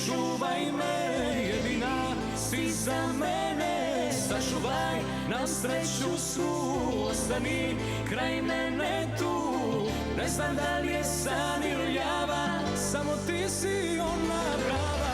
čuvaj me, jedina si za mene. Sačuvaj nam sreću svu, ostani kraj mene tu. Ne znam da li je san ili java, samo ti si ona prava.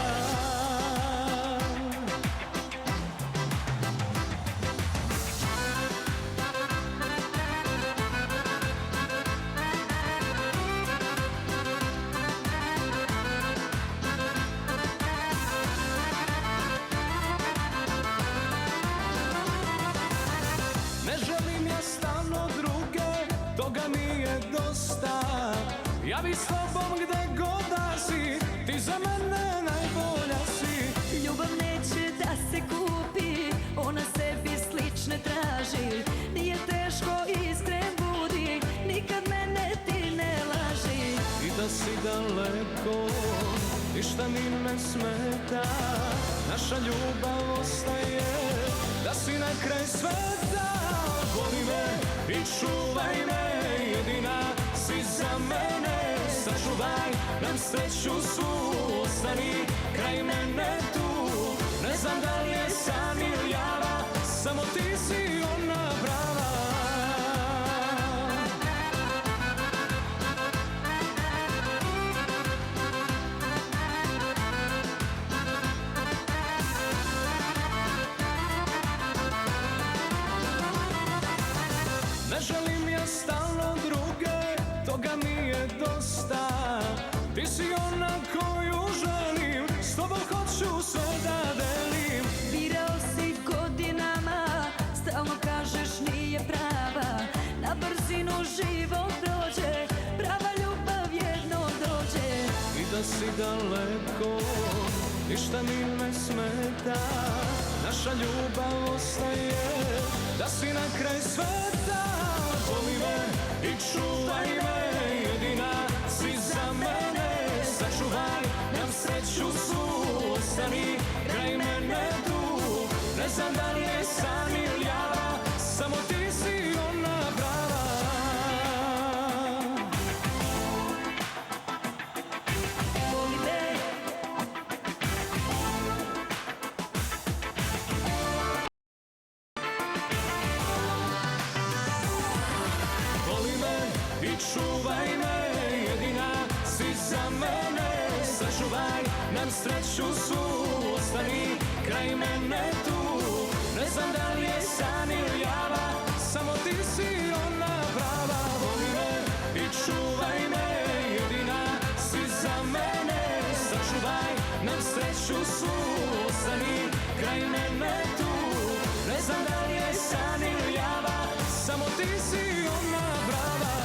Ne želim ja stalno druge, toga mi je dosta. Ja bi s tobom gde god da si, ti za mene najbolja si. Ljubav neće da se kupi, ona sebi slične traži. Nije teško, iskren budi, nikad mene ti ne laži. I da si daleko, ništa mi ne smeta. Naša ljubav ostaje, da si na kraj sveta. Voli me i čuvaj me, jedina si za mene. Sačuvaj nam sreću svu, ostani kraj mene tu. Ne znam da li je san ili java, samo ti si ona prava. Ne želim ja stalno druge, toga mi je dosta. Ti si ona koju želim, s tobom hoću sve da delim. Birao si godinama, stalno kažeš nije prava. Na brzinu život prođe, prava ljubav jednom dođe. I da si daleko, ništa mi ne smeta. Naša ljubav ostaje, da si na kraj sveta. Voli me i čuvaj me, jedina si za mene. Sačuvaj nam sreću svu, ostani kraj mene tu. Ne znam da li je san ili java, samo ti si ona prava. Voli me, Voli me i čuvaj me, jedina si za mene. Sačuvaj nam sreću svu, ostani kraj mene tu. Ne znam da li je san ili java, samo ti si ona prava. Voli me i čuvaj me, jedina si za mene. Sačuvaj nam sreću svu, ostani kraj mene tu. Ne znam da li je san ili java, samo ti si ona prava.